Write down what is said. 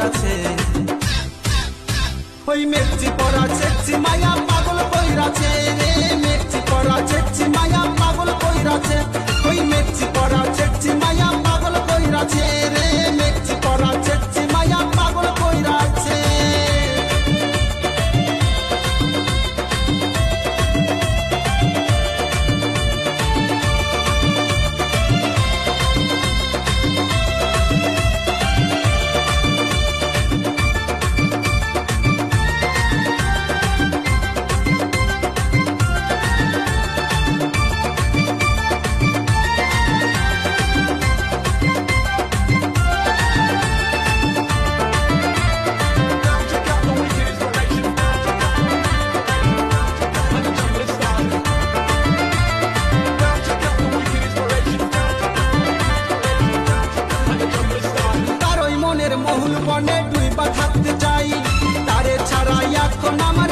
কইরাছে ওই মেঘচি পরা চেকচি মায়া পাগল কইরাছে রে মেঘচি পরা চেকচি মায়া পাগল কইরাছে ওই মেঘচি পরা চেকচি মায়া পাগল কইরাছে রে মেঘচি পরা চেকচি মায়া পাগল কইরাছে মহুল বনে ডুইবা থাকতে চাই তারে ছাড়া এখন আমার